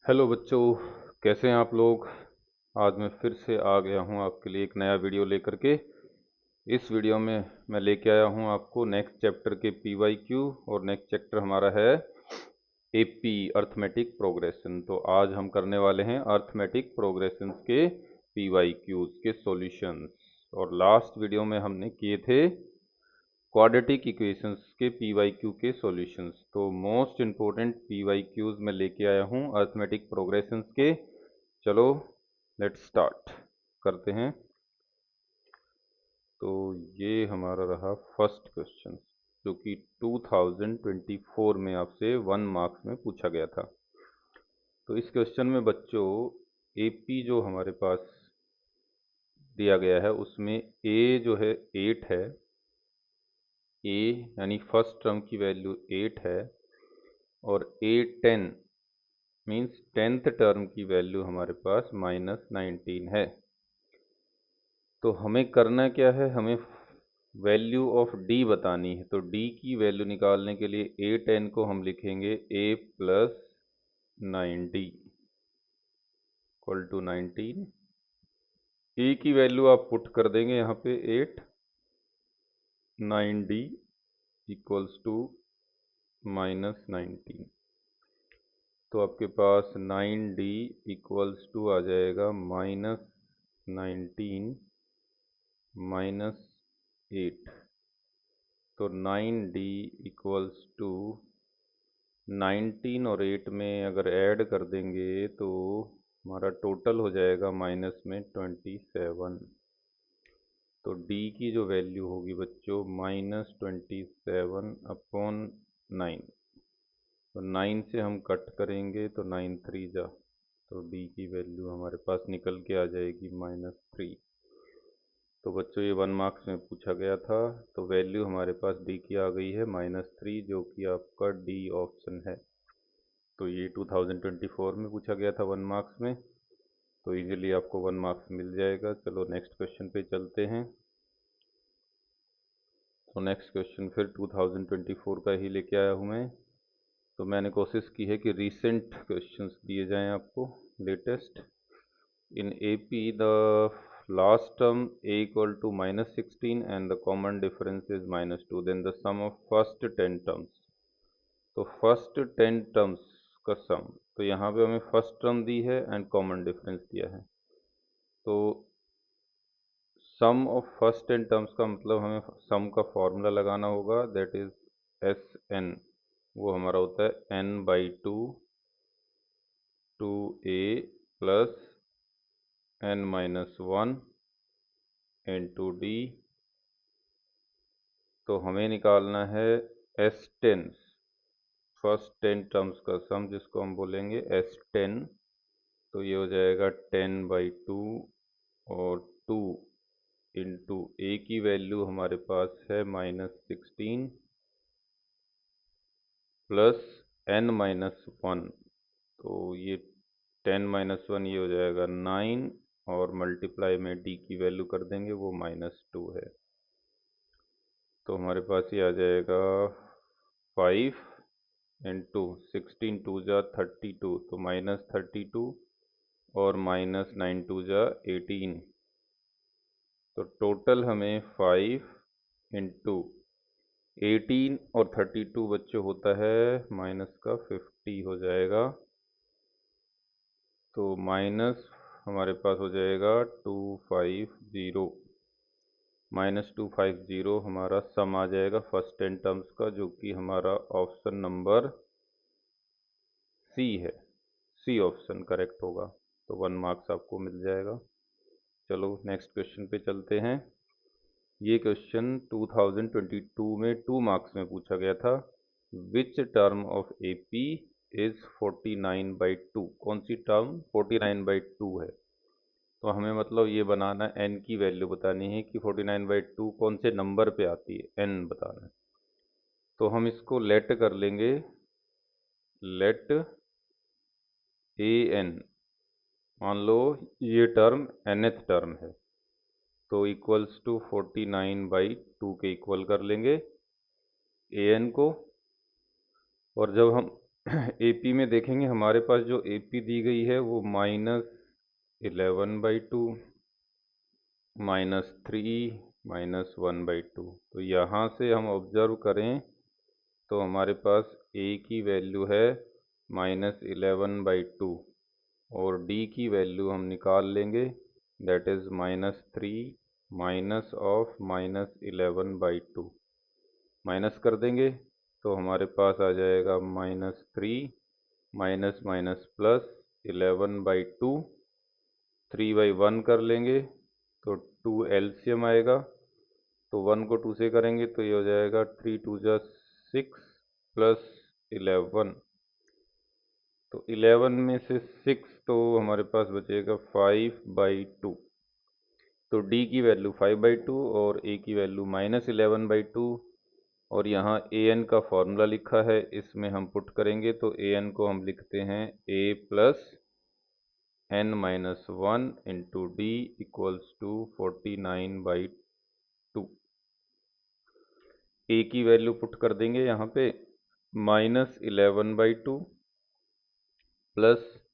Hello बच्चों, कैसे हैं आप लोग। आज मैं फिर से आ गया हूं आपके लिए एक नया वीडियो लेकर के। इस वीडियो में मैं लेके आया हूं आपको नेक्स्ट चैप्टर के पीवाईक्यू और नेक्स्ट चैप्टर हमारा है एपी अर्थमेटिक प्रोग्रेशन। तो आज हम करने वाले हैं अर्थमेटिक प्रोग्रेशंस के पीवाईक्यूज के सॉल्यूशंस। और लास्ट वीडियो में हमने किए थे क्वाड्रेटिक इक्वेशंस के पीवाईक्यू के सॉल्यूशंस। तो मोस्ट इम्पोर्टेंट पीवाईक्यूज मैं लेके आया हूँ अर्थमेटिक प्रोग्रेशंस के। चलो लेट्स स्टार्ट करते हैं। तो ये हमारा रहा फर्स्ट क्वेश्चन, जो कि 2024 में आपसे 1 मार्क्स में पूछा गया था। तो इस क्वेश्चन में बच्चों एपी जो हमारे पास दिया गया है उसमें ए जो है 8 है, ए यानी फर्स्ट टर्म की वैल्यू 8 है, और ए 10 मीन्स 10th टर्म की वैल्यू हमारे पास -19 है। तो हमें करना क्या है, हमें वैल्यू ऑफ डी बतानी है। तो डी की वैल्यू निकालने के लिए ए 10 को हम लिखेंगे ए प्लस 9d इक्वल टू 19। ए की वैल्यू आप पुट कर देंगे यहाँ पे 8, 9d इक्वल्स टू -19। तो आपके पास 9d इक्वल्स टू आ जाएगा -19 माइनस 8। तो 9d इक्वल्स टू 19 और 8 में अगर ऐड कर देंगे तो हमारा टोटल हो जाएगा माइनस में 27। तो d की जो वैल्यू होगी बच्चों -27/9। तो 9 से हम कट करेंगे तो 9 3 जा, तो d की वैल्यू हमारे पास निकल के आ जाएगी -3। तो बच्चों ये 1 मार्क्स में पूछा गया था। तो वैल्यू हमारे पास डी की आ गई है -3, जो कि आपका डी ऑप्शन है। तो ये 2024 में पूछा गया था 1 मार्क्स में, तो इजीली आपको 1 मार्क्स मिल जाएगा। चलो नेक्स्ट क्वेश्चन पे चलते हैं। तो नेक्स्ट क्वेश्चन फिर 2024 का ही लेके आया हूँ मैं। तो मैंने कोशिश की है कि रीसेंट क्वेश्चंस दिए जाएं आपको, latest. In AP, the last term a equal to -16 and the common difference is -2. Then the sum of first 10 terms. तो फर्स्ट 10 टर्म्स का सम, तो यहाँ पे हमें फर्स्ट टर्म दी है एंड कॉमन डिफरेंस दिया है। तो सम ऑफ फर्स्ट 10 टर्म्स का मतलब हमें सम का फॉर्मूला लगाना होगा, दैट इज एस एन। वो हमारा होता है n/2 2a plus n-1 into D. तो हमें निकालना है S10, फर्स्ट 10 टर्म्स का सम, जिसको हम बोलेंगे S10। तो ये हो जाएगा 10/2 और 2 इंटू ए की वैल्यू हमारे पास है -16 प्लस n-1। तो ये 10-1 ये हो जाएगा 9, और मल्टीप्लाई में डी की वैल्यू कर देंगे, वो -2 है। तो हमारे पास ये आ जाएगा 5 इंटू 16 2 जा 32, तो -32 और -9 2 जा 18। तो टोटल हमें 5 इंटू 18 और 32 बच्चों होता है माइनस का 50 हो जाएगा। तो माइनस हमारे पास हो जाएगा 250, -250 हमारा सम आ जाएगा फर्स्ट 10 टर्म्स का, जो कि हमारा ऑप्शन नंबर सी है। सी ऑप्शन करेक्ट होगा। तो 1 मार्क्स आपको मिल जाएगा। चलो नेक्स्ट क्वेश्चन पे चलते हैं। ये क्वेश्चन 2022 में 2 मार्क्स में पूछा गया था। Which term of AP is 49/2। कौन सी टर्म 49/2 है। तो हमें मतलब ये बनाना, n की वैल्यू बतानी है कि 49/2 कौन से नंबर पे आती है, n बताना है। तो हम इसको लेट कर लेंगे, लेट ए एन। मान लो ये टर्म nth टर्म है, तो इक्वल्स टू 49/2 के इक्वल कर लेंगे ए एन को। और जब हम एपी में देखेंगे हमारे पास जो एपी दी गई है वो -11/2 -3 -1/2। तो यहाँ से हम ऑब्जर्व करें तो हमारे पास ए की वैल्यू है -11/2 और डी की वैल्यू हम निकाल लेंगे, that is -3 minus of -11/2। Minus कर देंगे तो हमारे पास आ जाएगा -3 माइनस माइनस प्लस 11/2। 3/1 कर लेंगे तो 2 एलसीएम आएगा, तो 1 को 2 से करेंगे तो ये हो जाएगा 3 2 जा 6 प्लस 11। तो 11 में से 6 तो हमारे पास बचेगा 5/2। तो डी की वैल्यू 5/2 और ए की वैल्यू -11/2। और यहाँ ए एन का फॉर्मूला लिखा है, इसमें हम पुट करेंगे तो ए एन को हम लिखते हैं A plus n-1 into D equals to 49/2। A की वैल्यू पुट कर देंगे यहाँ पे -11/2 प्लस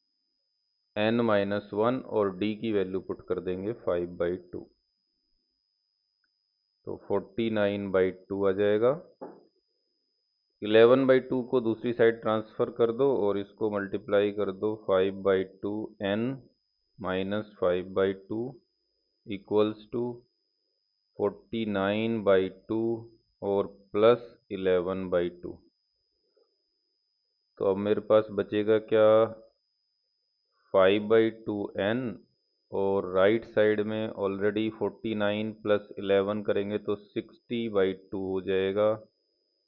n-1 और डी की वैल्यू पुट कर देंगे 5/2, तो 49/2 आ जाएगा। 11/2 को दूसरी साइड ट्रांसफ़र कर दो और इसको मल्टीप्लाई कर दो 5/2 n माइनस 5/2 इक्वल्स टू 49/2 और प्लस 11/2। तो अब मेरे पास बचेगा क्या, 5/2 n और राइट साइड में ऑलरेडी 49 प्लस 11 करेंगे तो 60/2 हो जाएगा,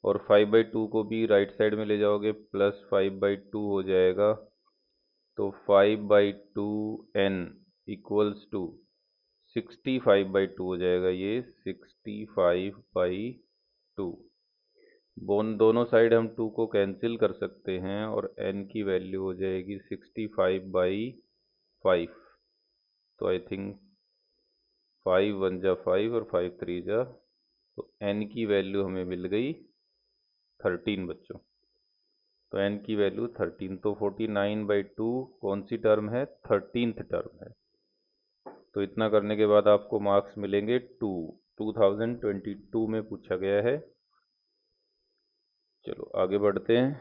और 5/2 को भी राइट साइड में ले जाओगे प्लस 5/2 हो जाएगा, तो 5/2 n इक्वल्स टू 65/2 हो जाएगा, ये 65/2। दोनों साइड हम 2 को कैंसिल कर सकते हैं और n की वैल्यू हो जाएगी 65/5। तो आई थिंक 5 1 जा 5 और 5 3 जा, तो n की वैल्यू हमें मिल गई 13 बच्चों। तो n की वैल्यू 13, तो 49/2 कौन सी टर्म है, 13th टर्म है। तो इतना करने के बाद आपको मार्क्स मिलेंगे 2022 में पूछा गया है। चलो आगे बढ़ते हैं।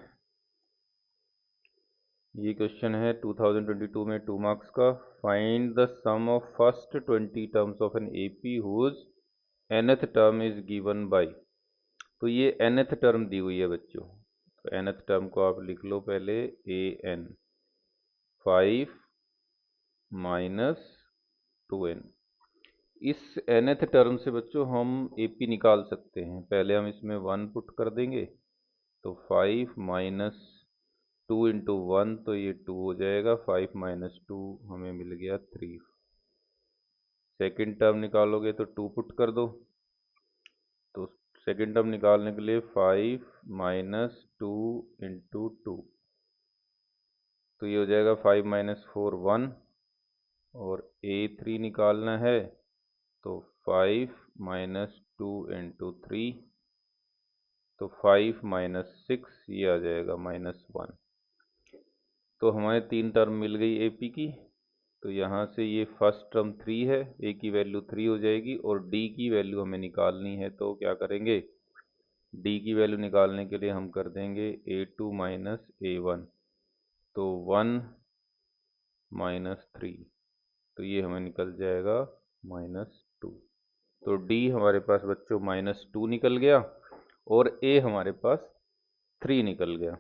ये क्वेश्चन है 2022 में 2 मार्क्स का। Find the sum of first 20 terms of an AP whose nth term is given by. तो ये nth टर्म दी हुई है बच्चों, तो nth टर्म को आप लिख लो पहले an 5 - 2n। इस nth टर्म से बच्चों हम एपी निकाल सकते हैं। पहले हम इसमें 1 पुट कर देंगे तो 5 - 2 इंटू 1 तो ये 2 हो जाएगा, 5 - 2 हमें मिल गया 3। सेकंड टर्म निकालोगे तो 2 पुट कर दो, तो सेकंड टर्म निकालने के लिए 5 - 2 इंटू 2, तो ये हो जाएगा 5 - 4 1, और a3 निकालना है तो 5 - 2 इंटू 3, तो 5 - 6 ये आ जाएगा -1। तो हमारे 3 टर्म मिल गई एपी की। तो यहाँ से ये फर्स्ट टर्म 3 है, ए की वैल्यू 3 हो जाएगी, और डी की वैल्यू हमें निकालनी है, तो क्या करेंगे, डी की वैल्यू निकालने के लिए हम कर देंगे a2 - a1, तो 1 - 3, तो ये हमें निकल जाएगा -2। तो डी हमारे पास बच्चों -2 निकल गया और ए हमारे पास 3 निकल गया।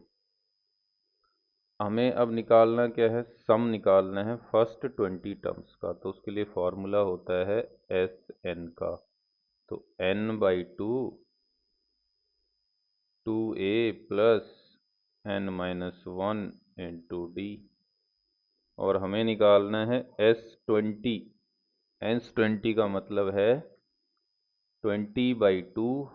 हमें अब निकालना क्या है, सम निकालना है फर्स्ट 20 टर्म्स का। तो उसके लिए फॉर्मूला होता है एस एन का, तो n/2 2a plus n-1 into D, और हमें निकालना है S20। S20 का मतलब है 20/2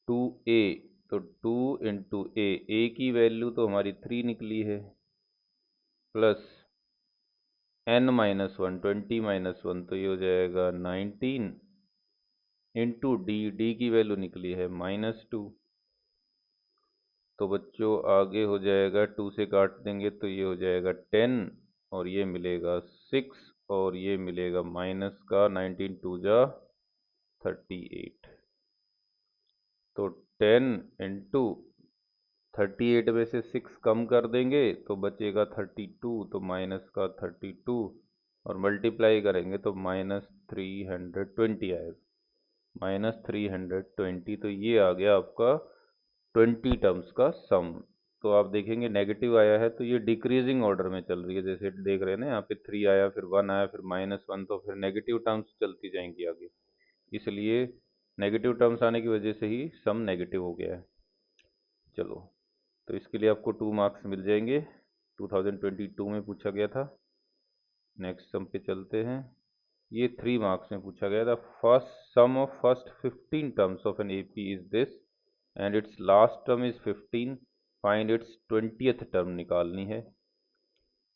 2a, तो 2 इंटू ए की वैल्यू तो हमारी 3 निकली है, प्लस n-1 20 - 1 तो ये हो जाएगा 19 इंटू डी की वैल्यू निकली है -2, तो बच्चों आगे हो जाएगा 2 से काट देंगे तो ये हो जाएगा 10 और ये मिलेगा 6 और ये मिलेगा माइनस का 19 टू जा 38। तो 10 इंटू 38 में से 6 कम कर देंगे तो बचेगा 32, तो माइनस का 32 और मल्टीप्लाई करेंगे तो -320 आएगा, -320। तो ये आ गया आपका 20 टर्म्स का सम। तो आप देखेंगे नेगेटिव आया है तो ये डिक्रीजिंग ऑर्डर में चल रही है, जैसे देख रहे हैं ना यहाँ पे 3 आया, फिर 1 आया, फिर -1, तो फिर नेगेटिव टर्म्स चलती जाएंगी आगे, इसलिए नेगेटिव टर्म्स आने की वजह से ही सम नेगेटिव हो गया है। चलो, तो इसके लिए आपको 2 मार्क्स मिल जाएंगे, 2022 में पूछा गया था। नेक्स्ट सम पे चलते हैं। ये 3 मार्क्स में पूछा गया था। First sum of first 15 terms of an AP is this and its last term is 15, find its 20th term निकालनी है।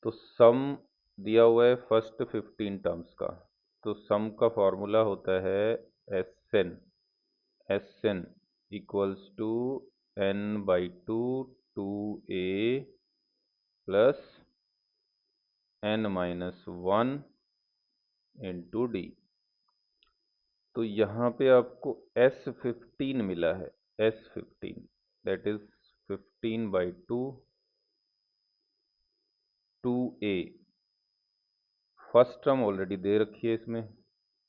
तो सम दिया हुआ है फर्स्ट 15 टर्म्स का, तो सम का फॉर्मूला होता है S N equals to n/2 2a plus n-1 into D. तो यहाँ पे आपको S15 मिला है, S15 that is 15/2 2a। First term already दे रखी है इसमें,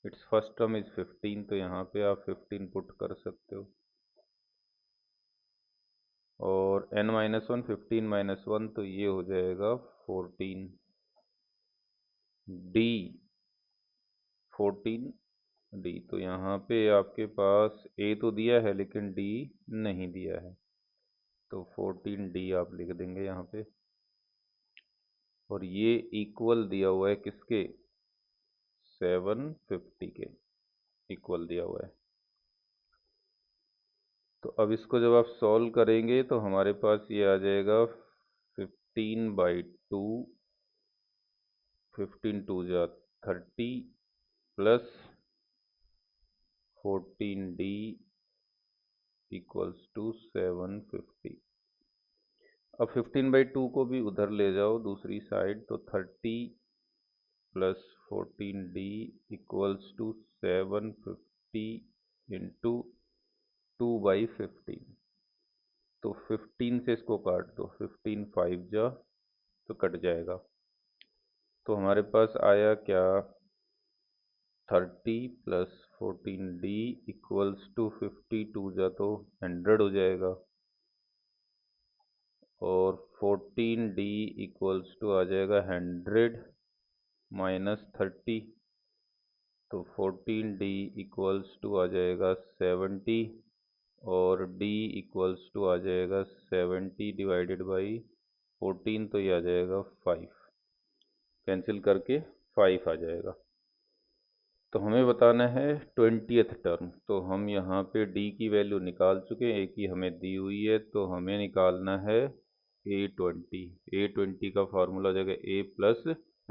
इट्स फर्स्ट टर्म इज 15, तो यहाँ पे आप 15 पुट कर सकते हो। और n-1 15 - 1 तो ये हो जाएगा 14 डी 14 डी। तो यहाँ पे आपके पास ए तो दिया है लेकिन डी नहीं दिया है, तो 14 डी आप लिख देंगे यहाँ पे। और ये इक्वल दिया हुआ है किसके, 750 के इक्वल दिया हुआ है। तो अब इसको जब आप सॉल्व करेंगे तो हमारे पास ये आ जाएगा 15/2, 15 टू जा 30 प्लस 14d इक्वल्स टू 750। अब 15/2 को भी उधर ले जाओ दूसरी साइड, तो 30 plus 14d equals to 750 into 2/15। तो 15 से इसको काट दो, 15 5 जा तो कट जाएगा। तो हमारे पास आया क्या, 30 प्लस 14d इक्वल्स टू 50 2 जा तो 100 हो जाएगा, और 14d इक्वल्स टू आ जाएगा 100 माइनस 30, तो 14d इक्वल्स टू आ जाएगा 70, और d इक्वल्स टू आ जाएगा 70 डिवाइडेड बाई 14, तो ये आ जाएगा 5, कैंसिल करके 5 आ जाएगा। तो हमें बताना है 20th टर्म, तो हम यहाँ पे d की वैल्यू निकाल चुके हैं, a की हमें दी हुई है, तो हमें निकालना है a20 का फार्मूला हो जाएगा a plus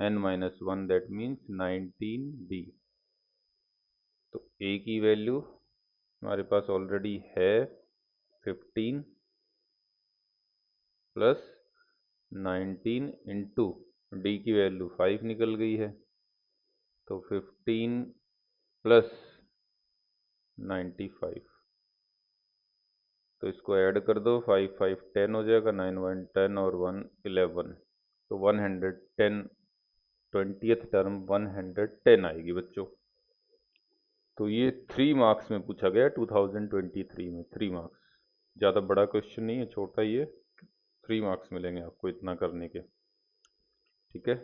n-1 that means 19d। तो a की वैल्यू हमारे पास ऑलरेडी है 15 प्लस 19 इंटू डी की वैल्यू 5 निकल गई है, तो 15 प्लस 95, तो इसको ऐड कर दो, 5 5 10 हो जाएगा, 9 1 10 और 1 11, तो 110 20th टर्म 110 आएगी बच्चों। तो ये 3 मार्क्स में पूछा गया 2023 में, 3 मार्क्स, ज़्यादा बड़ा क्वेश्चन नहीं है, छोटा ही है, 3 मार्क्स मिलेंगे आपको इतना करने के, ठीक है,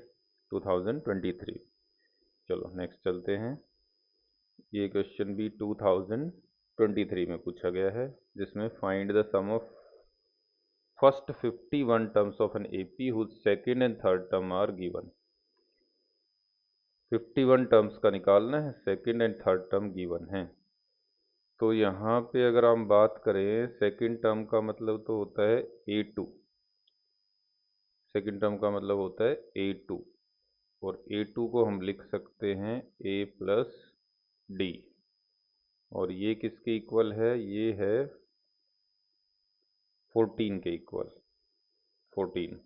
2023। चलो नेक्स्ट चलते हैं। ये क्वेश्चन भी 2023 में पूछा गया है, जिसमें find the sum of first 51 terms of an AP whose second and third term are given. 51 terms का निकालना है, second and third term given है। तो यहाँ पे अगर हम बात करें, सेकंड टर्म का मतलब तो होता है A2, सेकंड टर्म का मतलब होता है A2, और A2 को हम लिख सकते हैं A प्लस डी, और ये किसके इक्वल है, ये है 14 के इक्वल 14।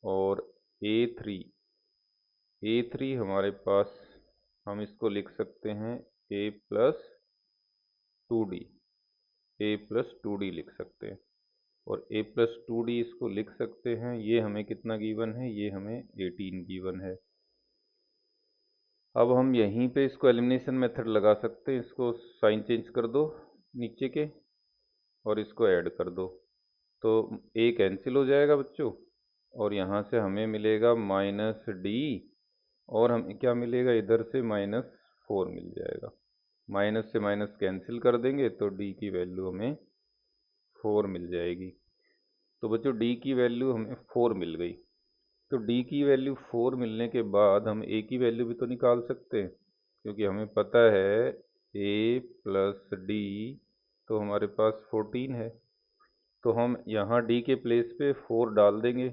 और ए थ्री हमारे पास हम इसको लिख सकते हैं A plus two D, A plus two D लिख सकते हैं। और ए प्लस टू डी इसको लिख सकते हैं, ये हमें कितना गिवन है, ये हमें 18 गिवन है। अब हम यहीं पे इसको एलिमिनेशन मेथड लगा सकते हैं, इसको साइन चेंज कर दो नीचे के और इसको ऐड कर दो, तो ए कैंसिल हो जाएगा बच्चों, और यहाँ से हमें मिलेगा माइनस डी, और हमें क्या मिलेगा, इधर से -4 मिल जाएगा। माइनस से माइनस कैंसिल कर देंगे तो डी की वैल्यू हमें 4 मिल जाएगी। तो बच्चों डी की वैल्यू हमें 4 मिल गई। तो डी की वैल्यू 4 मिलने के बाद हम ए की वैल्यू भी तो निकाल सकते हैं, क्योंकि हमें पता है ए प्लस डी तो हमारे पास 14 है। तो हम यहाँ डी के प्लेस पे 4 डाल देंगे,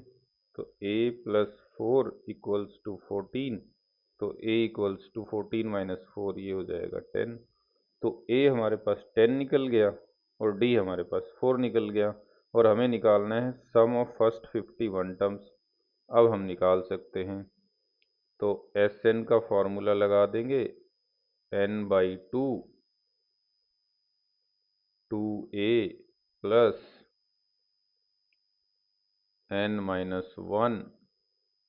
तो ए प्लस 4 इक्वल्स टू 14, तो ए इक्वल्स टू 14 माइनस 4, ये हो जाएगा 10। तो ए हमारे पास 10 निकल गया और डी हमारे पास 4 निकल गया, और हमें निकालना है सम ऑफ फर्स्ट 51 टर्म्स। अब हम निकाल सकते हैं, तो एस एन का फॉर्मूला लगा देंगे, n/2 2a plus n-1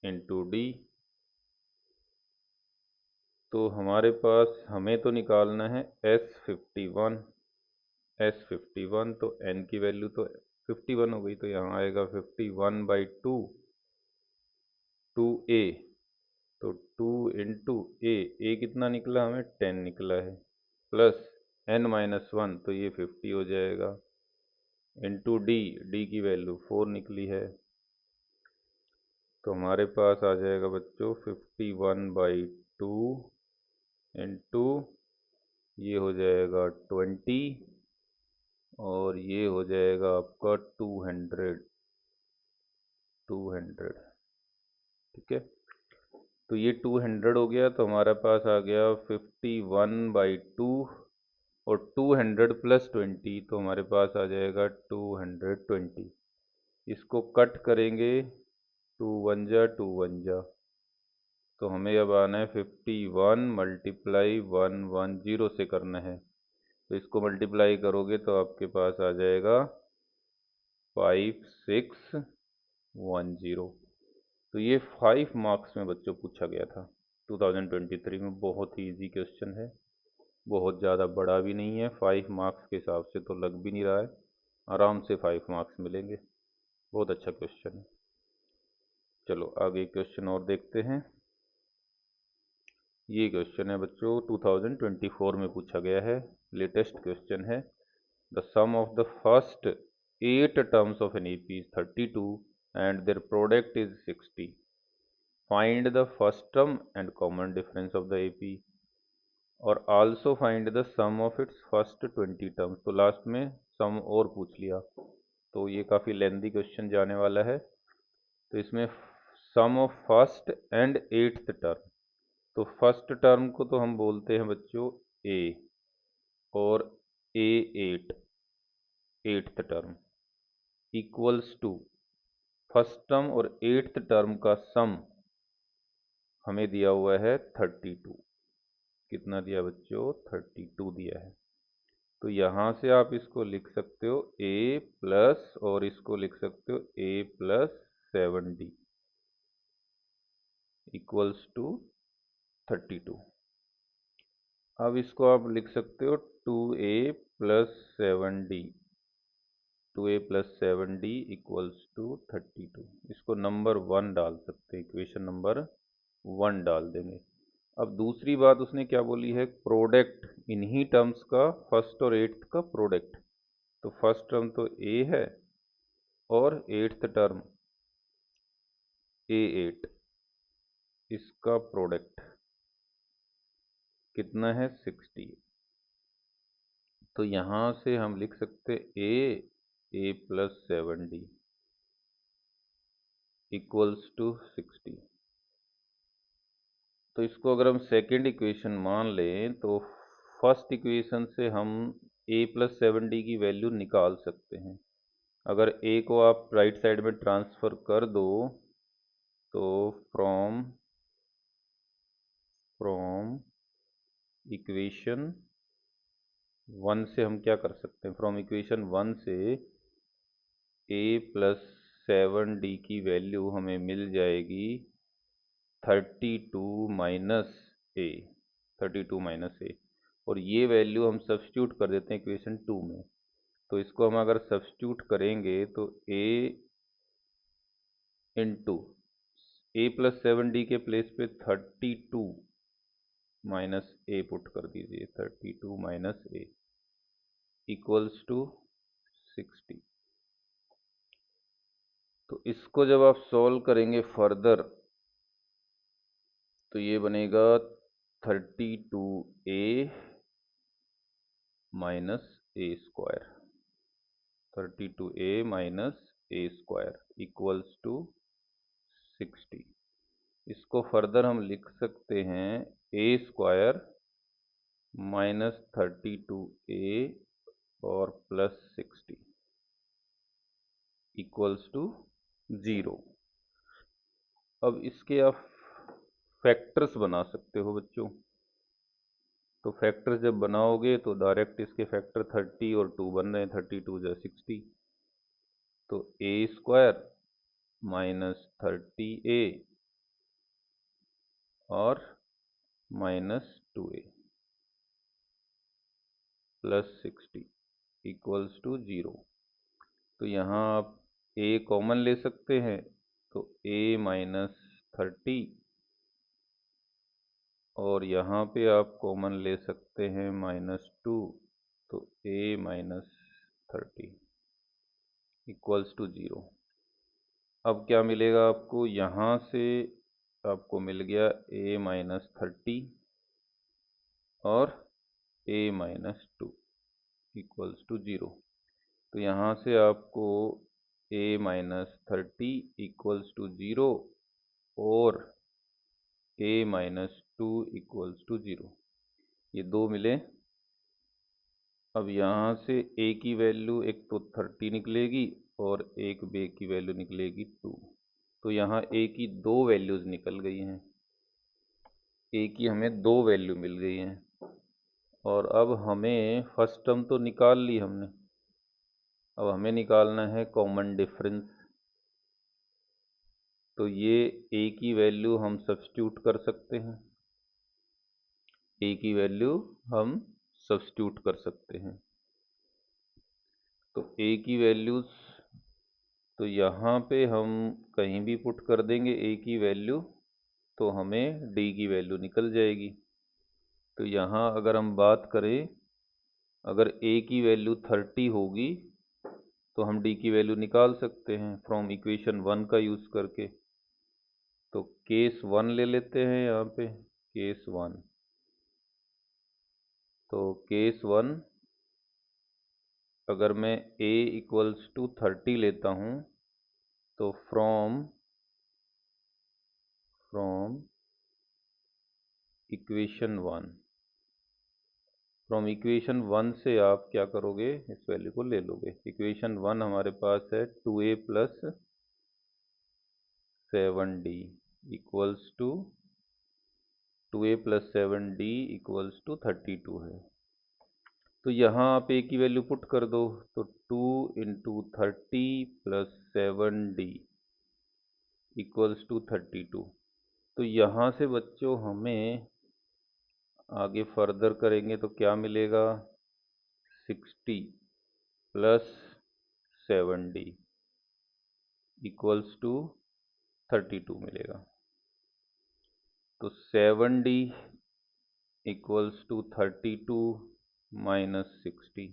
into D. तो हमारे पास हमें तो निकालना है S51, तो n की वैल्यू तो 51 हो गई, तो यहाँ आएगा 51/2 2a, तो 2 इंटू ए कितना निकला, हमें 10 निकला है, प्लस n-1 तो ये 50 हो जाएगा, इंटू डी की वैल्यू 4 निकली है। तो हमारे पास आ जाएगा बच्चों 51/2 इंटू ये हो जाएगा 20, और ये हो जाएगा आपका 200। ठीक है, तो ये 200 हो गया, तो हमारे पास आ गया 51/2, और 200 प्लस 20 तो हमारे पास आ जाएगा 220। इसको कट करेंगे, 2 1 जा, तो हमें अब आना है 51 मल्टीप्लाई 110 से करना है, तो इसको मल्टीप्लाई करोगे तो आपके पास आ जाएगा 5610। तो ये 5 मार्क्स में बच्चों पूछा गया था 2023 में। बहुत ही ईजी क्वेश्चन है, बहुत ज़्यादा बड़ा भी नहीं है, 5 मार्क्स के हिसाब से तो लग भी नहीं रहा है, आराम से 5 मार्क्स मिलेंगे। बहुत अच्छा क्वेश्चन है। चलो आगे क्वेश्चन और देखते हैं। ये क्वेश्चन है बच्चों 2024 में पूछा गया है, लेटेस्ट क्वेश्चन है। The sum of the first 8 terms of an AP is 32 and their product is 60। Find the first term and common difference of the AP, और also find the sum of its first 20 terms. तो last में sum और पूछ लिया, तो ये काफ़ी lengthy question जाने वाला है। तो इसमें sum of first and 8th term, तो फर्स्ट टर्म को तो हम बोलते हैं बच्चों ए, और A8 8th term equals to first term और 8th टर्म का सम हमें दिया हुआ है 32। कितना दिया बच्चों, 32 दिया है। तो यहाँ से आप इसको लिख सकते हो a प्लस, और इसको लिख सकते हो a plus 7d equals to 32। अब इसको आप लिख सकते हो 2a plus 7d, 2a plus 7d equals to 32। इसको नंबर 1 डाल सकते हैं, इक्वेशन नंबर 1 डाल देंगे। अब दूसरी बात उसने क्या बोली है, प्रोडक्ट, इन्हीं टर्म्स का फर्स्ट और 8th का प्रोडक्ट। तो फर्स्ट टर्म तो a है, और 8th टर्म A8, इसका प्रोडक्ट कितना है, 60। तो यहाँ से हम लिख सकते a plus 7d equals to 60। तो इसको अगर हम सेकेंड इक्वेशन मान लें, तो फर्स्ट इक्वेशन से हम a प्लस 7d की वैल्यू निकाल सकते हैं। अगर ए को आप राइट साइड में ट्रांसफ़र कर दो तो फ्रॉम इक्वेशन 1 से हम क्या कर सकते हैं, फ्रॉम इक्वेशन 1 से a प्लस 7d की वैल्यू हमें मिल जाएगी 32 माइनस ए, 32 माइनस ए, और ये वैल्यू हम सब्स्टिट्यूट कर देते हैं इक्वेशन 2 में। तो इसको हम अगर सब्स्टिट्यूट करेंगे तो a into A plus 7d के प्लेस पे 32 माइनस ए पुट कर दीजिए, 32 माइनस ए इक्वल्स टू 60। तो इसको जब आप सॉल्व करेंगे फर्दर तो ये बनेगा 32a minus A square, 32a minus A square equals to 60। इसको फर्दर हम लिख सकते हैं ए स्क्वायर माइनस 32a और प्लस 60 इक्वल्स टू 0। अब इसके आप फैक्टर्स बना सकते हो बच्चों। तो फैक्टर्स जब बनाओगे तो डायरेक्ट इसके फैक्टर 30 और 2 बन रहे हैं, 32 जो 60। तो ए स्क्वायर माइनस 30a और minus 2a plus 60 equals to 0। तो यहाँ आप a कॉमन ले सकते हैं, तो a माइनस 30 और यहाँ पे आप कॉमन ले सकते हैं -2, तो a माइनस 30 इक्वल्स टू 0। अब क्या मिलेगा आपको, यहाँ से आपको मिल गया a माइनस 30 और a माइनस 2 इक्वल्स टू 0। तो यहाँ से आपको a माइनस 30 इक्वल्स टू 0 और a माइनस 2 इक्वल्स टू 0, ये दो मिले। अब यहाँ से a की वैल्यू एक तो 30 निकलेगी और एक b की वैल्यू निकलेगी 2। तो यहाँ a की दो वैल्यूज़ निकल गई हैं, a की हमें दो वैल्यू मिल गई हैं। और अब हमें फर्स्ट टर्म तो निकाल ली हमने, अब हमें निकालना है कॉमन डिफरेंस। तो ये a की वैल्यू हम सब्स्टिट्यूट कर सकते हैं, a की वैल्यू हम सब्स्टिट्यूट कर सकते हैं। तो a की वैल्यूज़ तो यहाँ पे हम कहीं भी पुट कर देंगे a की वैल्यू, तो हमें d की वैल्यू निकल जाएगी। तो यहाँ अगर हम बात करें, अगर a की वैल्यू 30 होगी तो हम d की वैल्यू निकाल सकते हैं फ्रॉम इक्वेशन 1 का यूज़ करके। तो केस 1 ले लेते हैं यहाँ पे, केस 1। तो केस 1 अगर मैं a इक्वल्स टू 30 लेता हूँ तो फ्रॉम इक्वेशन 1, फ्रॉम इक्वेशन 1 से आप क्या करोगे, इस वैल्यू को ले लोगे। इक्वेशन 1 हमारे पास है 2a plus 7d equals to 2a plus 7d equals to 32 है। तो यहाँ आप a की वैल्यू पुट कर दो, तो 2 into 30 plus 7d equals to 32। तो यहाँ से बच्चों हमें आगे फर्दर करेंगे तो क्या मिलेगा, 60 प्लस 7d इक्वल्स टू 32 मिलेगा। तो 7d इक्वल्स टू 32 माइनस 60।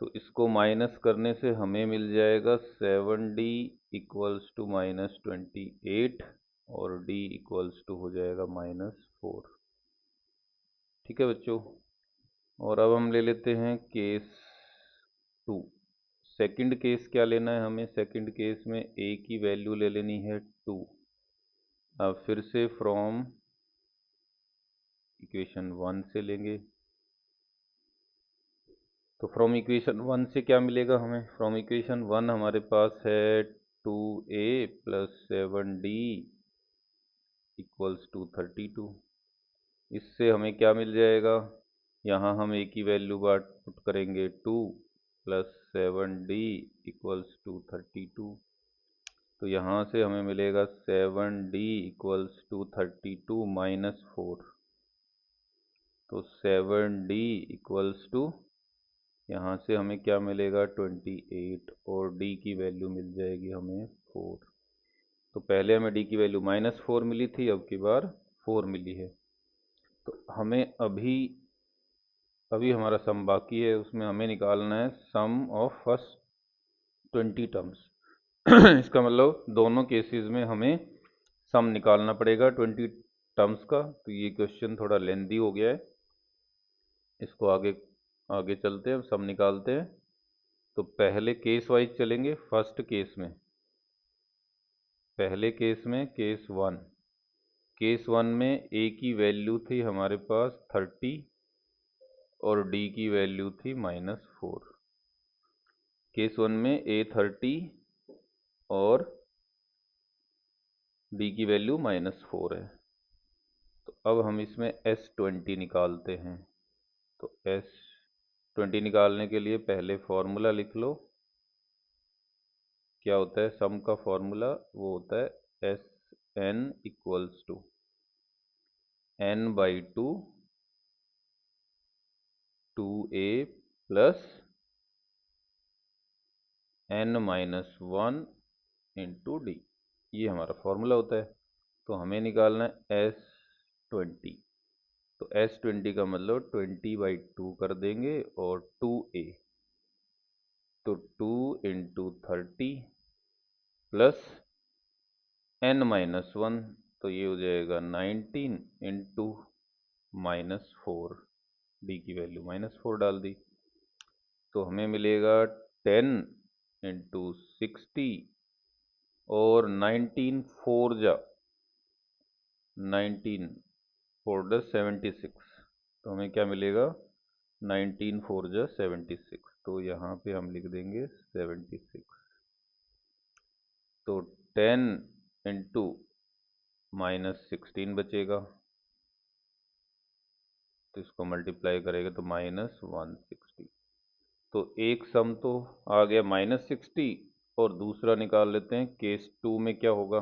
तो इसको माइनस करने से हमें मिल जाएगा 7d इक्वल्स टू -28 और d इक्वल्स टू हो जाएगा -4। ठीक है बच्चों। और अब हम ले लेते हैं केस 2। सेकंड केस क्या लेना है हमें, सेकंड केस में a की वैल्यू ले लेनी है 2। अब फिर से फ्रॉम इक्वेशन 1 से लेंगे, तो फ्रॉम इक्वेशन 1 से क्या मिलेगा हमें? फ्रॉम इक्वेशन 1 हमारे पास है 2a plus 7d equals to 32। इससे हमें क्या मिल जाएगा? यहाँ हम a की वैल्यू बार पुट करेंगे 2 प्लस 7d इक्वल्स टू 32। तो यहाँ से हमें मिलेगा 7d इक्वल्स टू 32 माइनस 4। तो 7d इक्वल्स टू, यहाँ से हमें क्या मिलेगा? 28 और d की वैल्यू मिल जाएगी हमें 4। तो पहले हमें d की वैल्यू -4 मिली थी, अब की बार 4 मिली है। तो हमें अभी हमारा सम बाकी है, उसमें हमें निकालना है सम ऑफ फर्स्ट 20 टर्म्स। इसका मतलब दोनों केसेस में हमें सम निकालना पड़ेगा 20 टर्म्स का। तो ये क्वेश्चन थोड़ा लेंदी हो गया है, इसको आगे आगे चलते हैं, सम निकालते हैं। तो पहले केस वाइज चलेंगे। फर्स्ट केस में, पहले केस में केस 1, केस 1 में a की वैल्यू थी हमारे पास 30 और d की वैल्यू थी -4। केस 1 में a 30 और d की वैल्यू -4 है। तो अब हम इसमें S20 निकालते हैं। तो S20 निकालने के लिए पहले फॉर्मूला लिख लो। क्या होता है सम का फॉर्मूला? वो होता है Sn equals to n/2 2a plus n-1 into D. ये हमारा फॉर्मूला होता है। तो हमें निकालना है S20। तो S20 का मतलब 20/2 कर देंगे और 2a। तो 2 इंटू 30 प्लस n-1, तो ये हो जाएगा 19 इंटू -4। डी की वैल्यू -4 डाल दी, तो हमें मिलेगा 10 इंटू 60 और 19 4 जा 19 4 जा 76। तो हमें क्या मिलेगा? 19 4 जा 76। तो यहाँ पे हम लिख देंगे 76। तो 10 इंटू -16 बचेगा, तो इसको मल्टीप्लाई करेगा तो -160। तो एक सम तो आ गया -60, और दूसरा निकाल लेते हैं केस 2 में क्या होगा।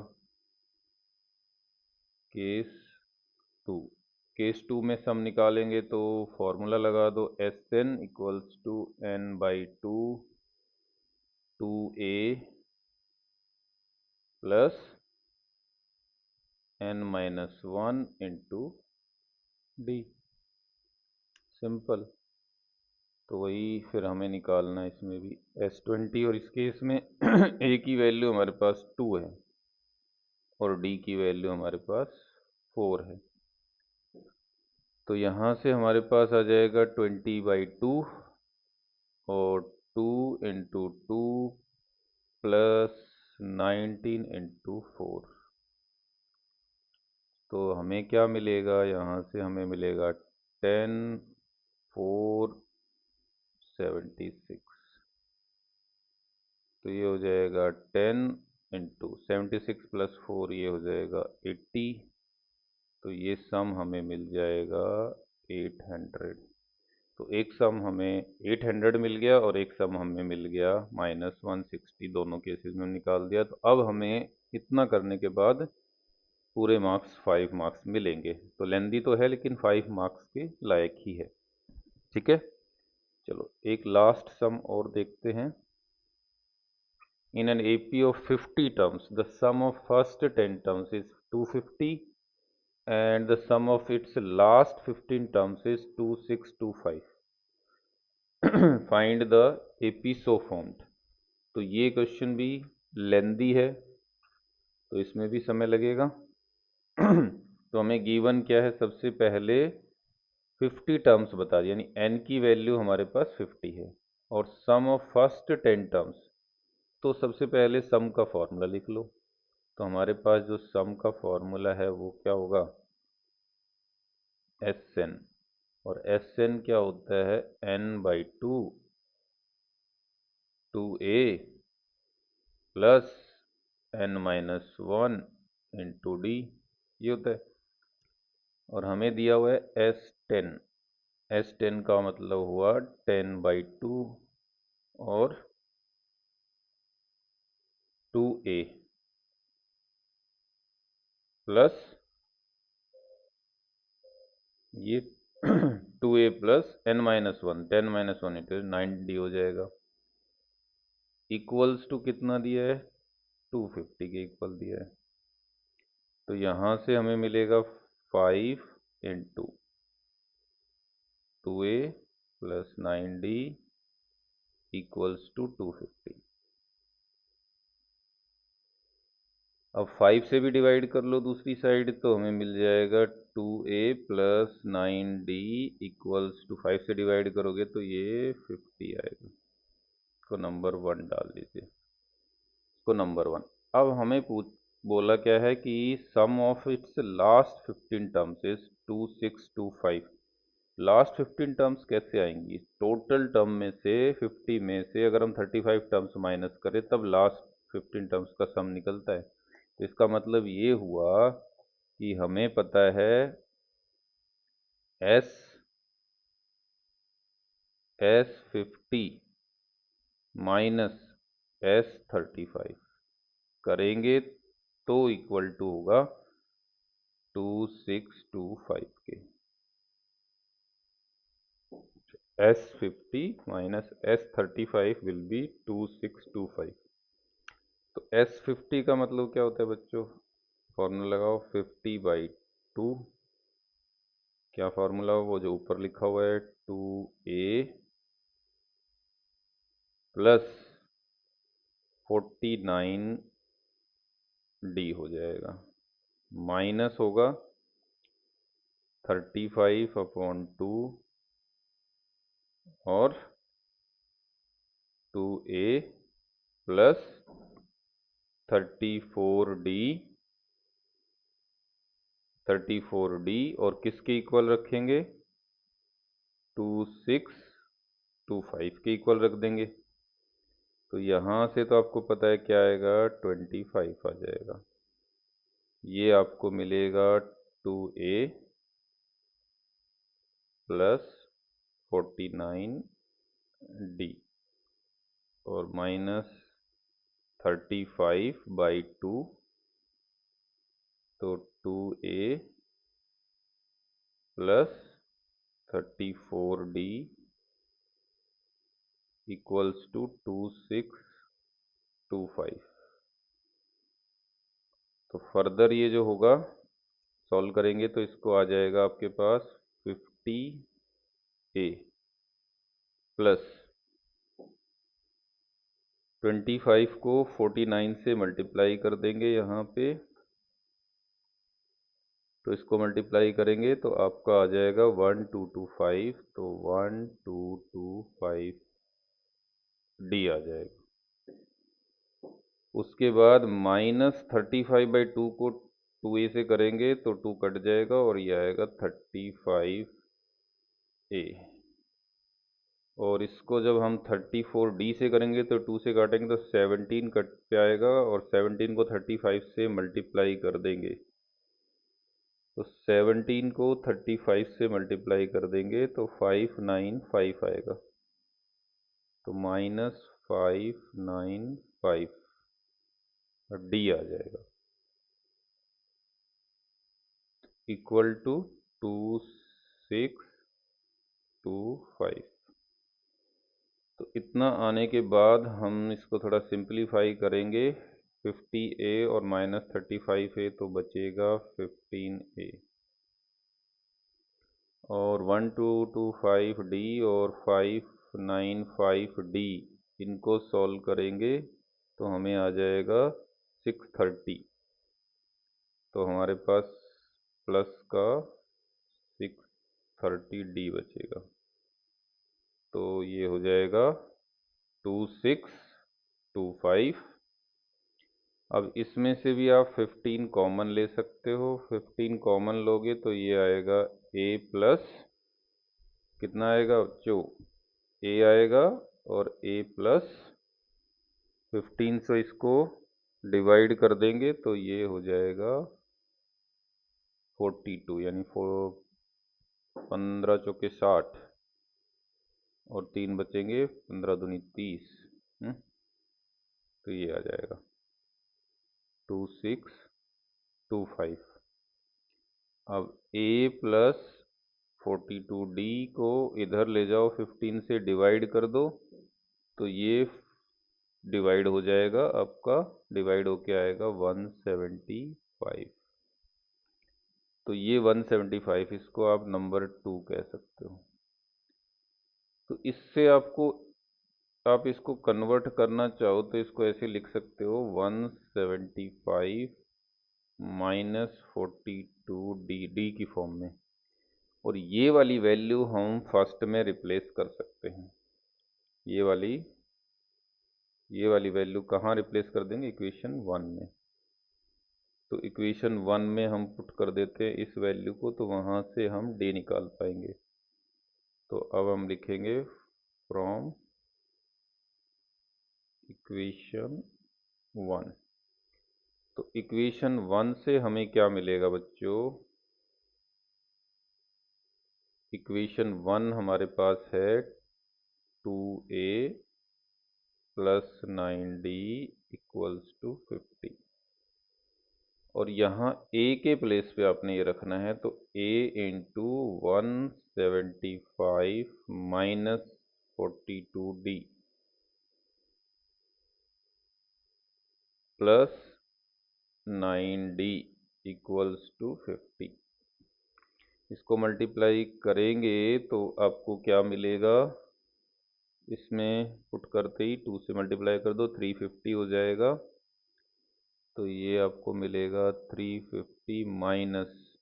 केस 2, केस 2 में सम निकालेंगे तो फॉर्मूला लगा दो Sn equals to n/2 2a plus n-1 into D. Simple. तो वही फिर हमें निकालना है इसमें भी S20, और इस केस में a की वैल्यू हमारे पास 2 है और d की वैल्यू हमारे पास 4 है। तो यहाँ से हमारे पास आ जाएगा 20/2 और 2 इंटू 2 प्लस 19 इंटू 4। तो हमें क्या मिलेगा? यहाँ से हमें मिलेगा 10 4 76। तो ये हो जाएगा 10 इंटू 76 प्लस 4, ये हो जाएगा 80। तो ये सम हमें मिल जाएगा 800। तो एक सम हमें 800 मिल गया और एक सम हमें मिल गया -160। दोनों केसेस में निकाल दिया। तो अब हमें इतना करने के बाद पूरे मार्क्स 5 मार्क्स मिलेंगे। तो लेंदी तो है लेकिन 5 मार्क्स के लायक ही है। ठीक है, चलो एक लास्ट सम और देखते हैं। In an AP of 50 terms, the sum of first 10 terms is 250 and the sum of its last 15 terms is 2625. Find the AP so formed। तो ये क्वेश्चन भी लेंदी है, तो इसमें भी समय लगेगा। तो हमें गिवन क्या है? सबसे पहले 50 टर्म्स बता दिए, यानी n की वैल्यू हमारे पास 50 है, और सम ऑफ फर्स्ट 10 टर्म्स। तो सबसे पहले सम का फॉर्मूला लिख लो। तो हमारे पास जो सम का फॉर्मूला है वो क्या होगा? Sn। और Sn क्या होता है? n/2 2a plus n-1 into D, ये होता है। और हमें दिया हुआ है S10, S10 का मतलब हुआ 10/2 और 2a प्लस ये 2a plus n-1, 10-1 into 9d हो जाएगा। इक्वल्स टू कितना दिया है, 250 के इक्वल दिया है। तो यहाँ से हमें मिलेगा 5 into 2a plus 9d equals to 250। अब 5 से भी डिवाइड कर लो दूसरी साइड, तो हमें मिल जाएगा 2a plus 9d equals to 5 से डिवाइड करोगे तो ये 50 आएगा। इसको नंबर 1 डाल लीजिए, इसको नंबर 1। अब हमें बोला क्या है कि sum of its last 15 terms is 2625। Last 15 terms कैसे आएंगी, टोटल टर्म में से 50 में से अगर हम 35 टर्म्स माइनस करें तब लास्ट 15 टर्म्स का सम निकलता है। तो इसका मतलब ये हुआ कि हमें पता है S50 माइनस S35 करेंगे तो इक्वल टू होगा 2625 के। S50 minus S35 will be 2625। तो S50 का मतलब क्या होता है बच्चों, फॉर्मूला लगाओ 50/2। क्या फॉर्मूला, वो जो ऊपर लिखा हुआ है 2a प्लस 49d हो जाएगा, माइनस होगा 35/2 और 2a प्लस 34d और किसके इक्वल रखेंगे, 2625 के इक्वल रख देंगे। तो यहाँ से तो आपको पता है क्या आएगा, 25 आ जाएगा। ये आपको मिलेगा 2a प्लस 49d और माइनस 35/2, तो 2a plus 34d equals to 2625। तो फर्दर ये जो होगा सॉल्व करेंगे तो इसको आ जाएगा आपके पास 50a प्लस 25 को 49 से मल्टीप्लाई कर देंगे यहाँ पे, तो इसको मल्टीप्लाई करेंगे तो आपका आ जाएगा 1225, तो 1225d आ जाएगा। उसके बाद माइनस 35/2 को 2a से करेंगे तो 2 कट जाएगा और ये आएगा 35a। और इसको जब हम 34d से करेंगे तो 2 से काटेंगे तो 17 कट पे आएगा और 17 को 35 से मल्टीप्लाई कर देंगे, तो 17 को 35 से मल्टीप्लाई कर देंगे तो 595 आएगा, तो -595 डी आ जाएगा इक्वल टू 2625। तो इतना आने के बाद हम इसको थोड़ा सिंप्लीफाई करेंगे, 50a और माइनस 35a तो बचेगा 15a और 1225d और 595d इनको सॉल्व करेंगे तो हमें आ जाएगा 630। तो हमारे पास प्लस का 630d बचेगा, तो ये हो जाएगा 2625। अब इसमें से भी आप 15 कॉमन ले सकते हो, 15 कॉमन लोगे तो ये आएगा a प्लस कितना आएगा जो a आएगा और a प्लस 15 से इसको डिवाइड कर देंगे तो ये हो जाएगा 42, यानी 15 चौके 60 और 3 बचेंगे, 15 दूनी 30। तो ये आ जाएगा 2625। अब a प्लस 42d को इधर ले जाओ, 15 से डिवाइड कर दो तो ये डिवाइड हो जाएगा, आपका डिवाइड होके आएगा 175। तो ये 175, इसको आप नंबर 2 कह सकते हो। तो इससे आपको, आप इसको कन्वर्ट करना चाहो तो इसको ऐसे लिख सकते हो, 175 माइनस 42 डी की फॉर्म में। और ये वाली वैल्यू हम फर्स्ट में रिप्लेस कर सकते हैं। ये वाली वैल्यू कहाँ रिप्लेस कर देंगे? इक्वेशन 1 में। तो इक्वेशन 1 में हम पुट कर देते हैं इस वैल्यू को, तो वहाँ से हम डी निकाल पाएंगे। तो अब हम लिखेंगे फ्रॉम इक्वेशन 1। तो इक्वेशन 1 से हमें क्या मिलेगा बच्चों? इक्वेशन 1 हमारे पास है 2a plus 9d equals to 50। और यहाँ a के प्लेस पे आपने ये रखना है, तो a into 175 minus 42d plus 9d equals to 50। इसको मल्टीप्लाई करेंगे तो आपको क्या मिलेगा? इसमें पुट करते ही 2 से मल्टीप्लाई कर दो, 350 हो जाएगा। तो ये आपको मिलेगा 350 माइनस,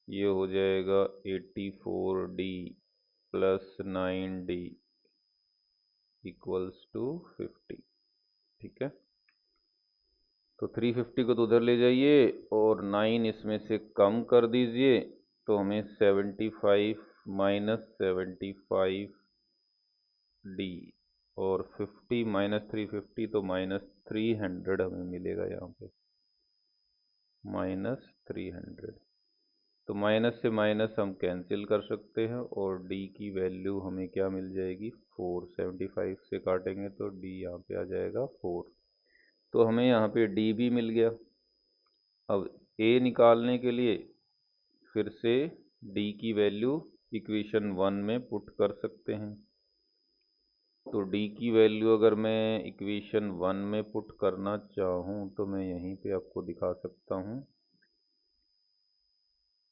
ये हो जाएगा 84d plus 9d equals to 50। ठीक है, तो 350 को तो उधर ले जाइए और 9 इसमें से कम कर दीजिए, तो हमें 75 माइनस 75d और 50 माइनस 350 तो माइनस 300 हमें मिलेगा यहाँ पे, माइनस 300। तो माइनस से माइनस हम कैंसिल कर सकते हैं और d की वैल्यू हमें क्या मिल जाएगी? 4। 75 से काटेंगे तो d यहाँ पे आ जाएगा 4। तो हमें यहाँ पे d भी मिल गया। अब a निकालने के लिए फिर से d की वैल्यू इक्वेशन 1 में पुट कर सकते हैं। तो d की वैल्यू अगर मैं इक्वेशन 1 में पुट करना चाहूँ तो मैं यहीं पे आपको दिखा सकता हूँ।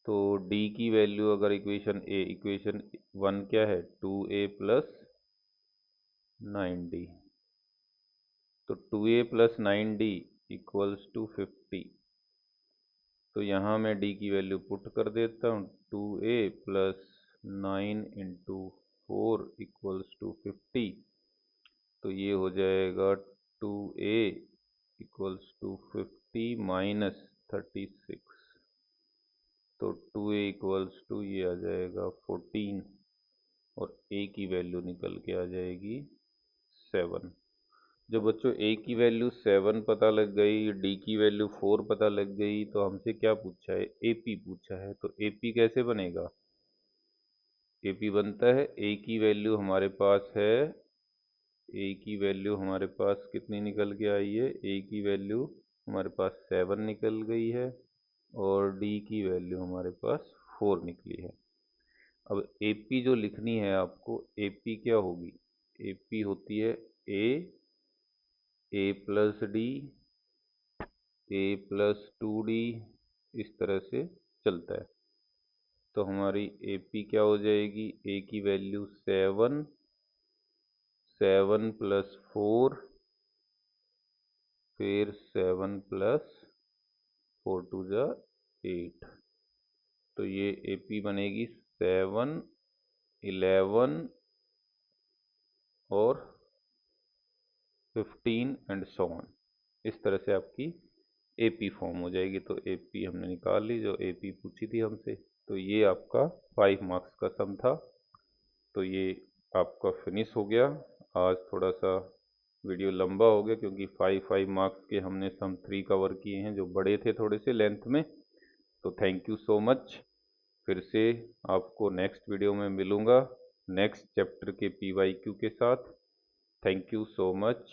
तो d की वैल्यू अगर इक्वेशन 1 क्या है? 2a plus 9d। तो 2a plus 9d equals to 50। तो यहाँ मैं d की वैल्यू पुट कर देता हूँ, 2a plus 9 into 4 equals to 50। तो ये हो जाएगा 2a इक्वल्स टू 50 माइनस 36। तो 2a इक्वल्स टू ये आ जाएगा 14 और a की वैल्यू निकल के आ जाएगी 7। जब बच्चों a की वैल्यू 7 पता लग गई, d की वैल्यू 4 पता लग गई, तो हमसे क्या पूछा है? AP पूछा है। तो AP कैसे बनेगा? AP बनता है, a की वैल्यू हमारे पास है, a की वैल्यू हमारे पास कितनी निकल के आई है? a की वैल्यू हमारे पास 7 निकल गई है और d की वैल्यू हमारे पास 4 निकली है। अब AP जो लिखनी है आपको, AP क्या होगी? AP होती है a plus d, a plus 2d, इस तरह से चलता है। तो हमारी AP क्या हो जाएगी? a की वैल्यू 7, 7 प्लस 4, फिर 7 प्लस 4 टू जा 8। तो ये AP बनेगी 7, 11 और 15 एंड सो ऑन। इस तरह से आपकी AP फॉर्म हो जाएगी। तो AP हमने निकाल ली, जो AP पूछी थी हमसे। तो ये आपका 5 मार्क्स का सम था। तो ये आपका फिनिश हो गया। आज थोड़ा सा वीडियो लंबा हो गया क्योंकि 5 मार्क्स के हमने सम 3 कवर किए हैं जो बड़े थे थोड़े से लेंथ में। तो थैंक यू सो मच। फिर से आपको नेक्स्ट वीडियो में मिलूँगा नेक्स्ट चैप्टर के PYQ के साथ। Thank you so much.